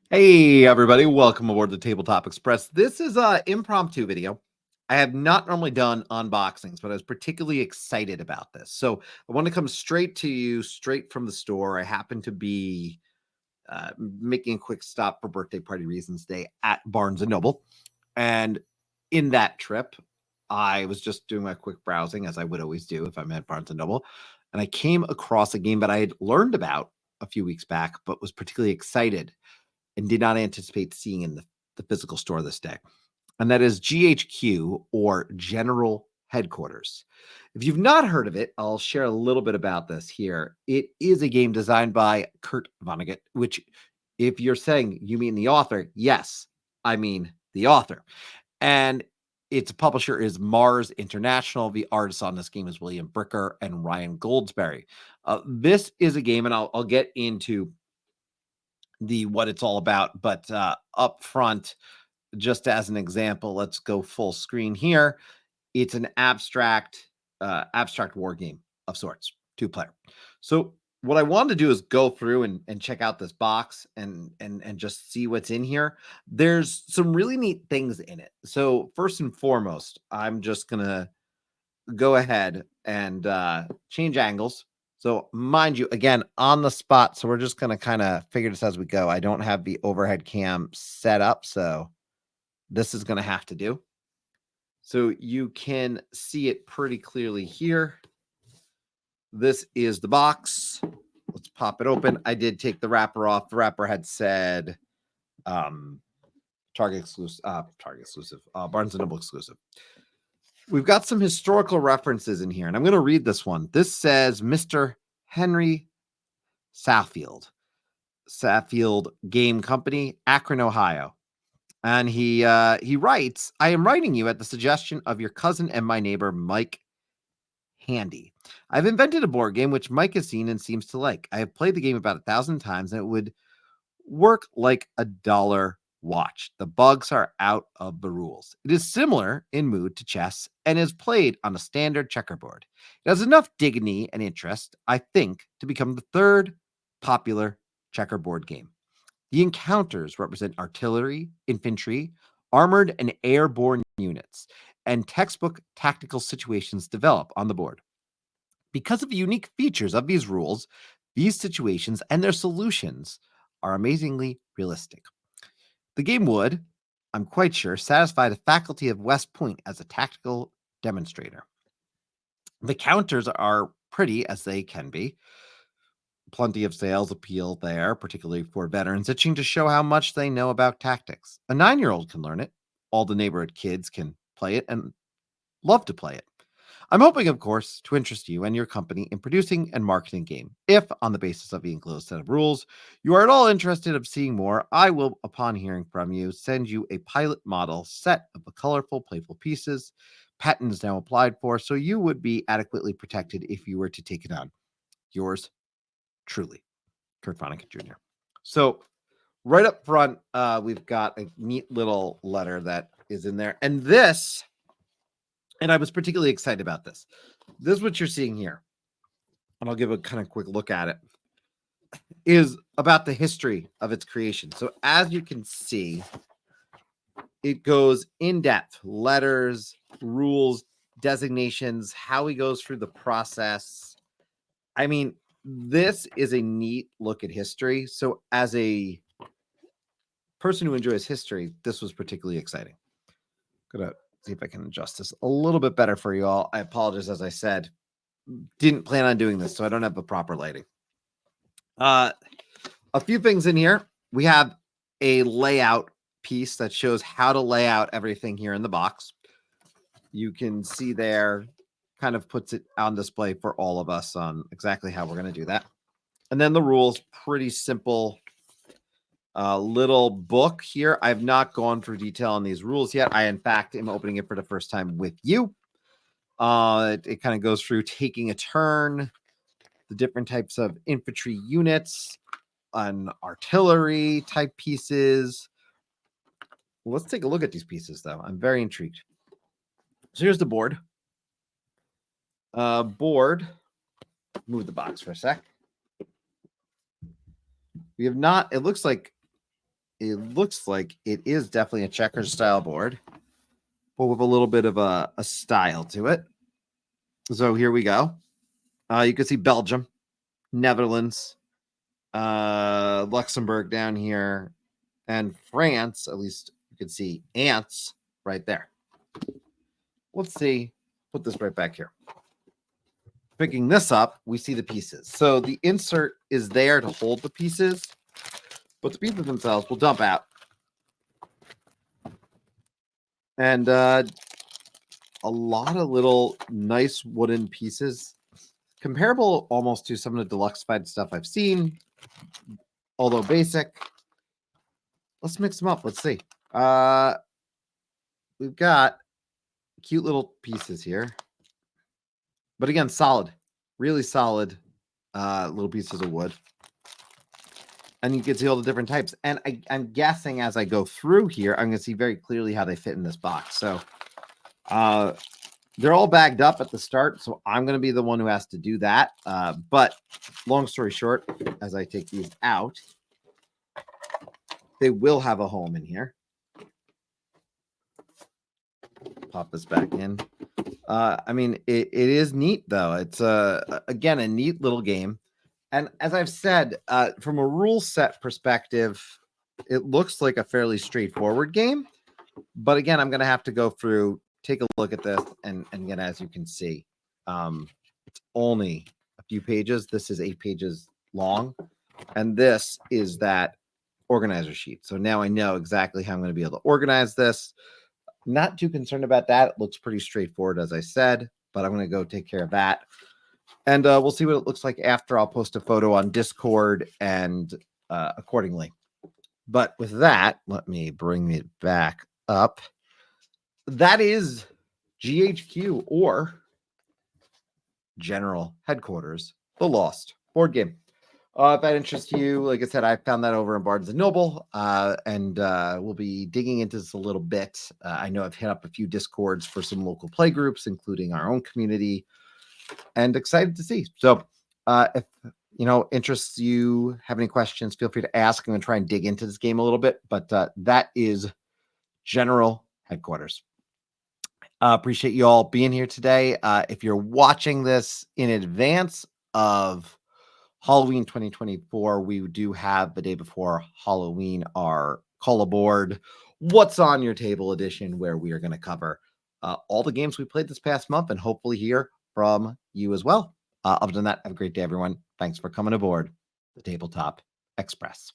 Hey everybody, welcome aboard the Tabletop Express. This is an impromptu video. I have not normally done unboxings, but I was particularly excited about this. So I want to come straight to you, straight from the store. I happen to be making a quick stop for birthday party reasons today at Barnes & Noble. And in that trip, I was just doing my quick browsing, as I would always do if I'm at Barnes & Noble. And I came across a game that I had learned about a few weeks back, but was particularly excited and did not anticipate seeing in the physical store this day. And that is GHQ, or General Headquarters. If you've not heard of it, I'll share a little bit about this here. It is a game designed by Kurt Vonnegut, which, if you're saying you mean the author, yes, I mean the author. And its publisher is Mars International. The artist on this game is William Bricker and Ryan Goldsberry. This is a game, and I'll get into what it's all about, but up front, just as an example, let's go full screen here. It's an abstract war game of sorts, 2-player. So what I want to do is go through and check out this box and just see what's in here. There's some really neat things in it. So first and foremost, I'm just gonna go ahead and change angles. So mind you, again, on the spot. So we're just going to kind of figure this as we go. I don't have the overhead cam set up, so this is going to have to do. So you can see it pretty clearly here. This is the box. Let's pop it open. I did take the wrapper off. The wrapper had said Target exclusive, Barnes & Noble exclusive. We've got some historical references in here, and I'm going to read this one. This says Mr. Henry Saffield Game Company, Akron, Ohio. And he writes, I am writing you at the suggestion of your cousin and my neighbor, Mike Handy. I've invented a board game which Mike has seen and seems to like. I have played the game about 1,000 times, and it would work like a dollar watch. The bugs are out of the rules. It is similar in mood to chess and is played on a standard checkerboard. It has enough dignity and interest, I think, to become the third popular checkerboard game. The encounters represent artillery, infantry, armored and airborne units, and textbook tactical situations develop on the board. Because of the unique features of these rules, these situations and their solutions are amazingly realistic. The game would, I'm quite sure, satisfy the faculty of West Point as a tactical demonstrator. The counters are pretty as they can be. Plenty of sales appeal there, particularly for veterans itching to show how much they know about tactics. A 9-year-old can learn it. All the neighborhood kids can play it and love to play it. I'm hoping, of course, to interest you and your company in producing and marketing a game. If, on the basis of the enclosed set of rules, you are at all interested of seeing more, I will, upon hearing from you, send you a pilot model set of the colorful, playful pieces. Patent is now applied for, so you would be adequately protected if you were to take it on. Yours truly, Kurt Vonnegut Jr. So right up front, we've got a neat little letter that is in there. And this, and I was particularly excited about this. This is what you're seeing here. And I'll give a kind of quick look at it, is about the history of its creation. So as you can see, it goes in depth, letters, rules, designations, how he goes through the process. I mean, this is a neat look at history. So as a person who enjoys history, this was particularly exciting. Gonna see if I can adjust this a little bit better for you all. I apologize, as I said, didn't plan on doing this, so I don't have the proper lighting. A few things in here. We have a layout piece that shows how to lay out everything here in the box. You can see there, kind of puts it on display for all of us on exactly how we're going to do that. And then the rules, pretty simple. Little book here. I've not gone through detail on these rules yet. I, in fact, am opening it for the first time with you. It kind of goes through taking a turn, the different types of infantry units, and artillery type pieces. Let's take a look at these pieces, though. I'm very intrigued. So here's the board. Board. Move the box for a sec. We have not, it looks like it looks like it is definitely a checkers style board, but with a little bit of a style to it. So here we go. You can see Belgium, Netherlands, Luxembourg down here, and France. At least you can see ants right there. Let's see. Put this right back here. Picking this up, we see the pieces. So the insert is there to hold the pieces, but the pieces themselves will dump out. And a lot of little nice wooden pieces, comparable almost to some of the deluxe stuff I've seen, although basic. Let's mix them up. Let's see. We've got cute little pieces here, but again, solid, really solid little pieces of wood. And you can see all the different types. And I'm guessing as I go through here, I'm going to see very clearly how they fit in this box. So they're all bagged up at the start, so I'm going to be the one who has to do that. But long story short, as I take these out, they will have a home in here. Pop this back in. I mean, it is neat, though. It's, again, a neat little game. And as I've said, from a rule set perspective, it looks like a fairly straightforward game. But again, I'm going to have to go through, take a look at this, and again, as you can see, it's only a few pages. This is 8 pages long, and this is that organizer sheet. So now I know exactly how I'm going to be able to organize this. Not too concerned about that. It looks pretty straightforward, as I said, but I'm going to go take care of that. And we'll see what it looks like after. I'll post a photo on Discord and accordingly. But with that, let me bring it back up. That is GHQ, or General Headquarters, The Lost board game. If that interests you, like I said, I found that over in Barnes & Noble, and we'll be digging into this a little bit. I know I've hit up a few Discords for some local play groups, including our own community, and excited to see. So if interests you, have any questions, feel free to ask. I'm going to try and dig into this game a little bit, but that is General Headquarters. Appreciate you all being here today. If you're watching this in advance of Halloween 2024, we do have the day before Halloween our Call Aboard What's on Your Table edition, where we are going to cover all the games we played this past month and hopefully hear from you as well. Other than that, have a great day, everyone. Thanks for coming aboard the Tabletop Express.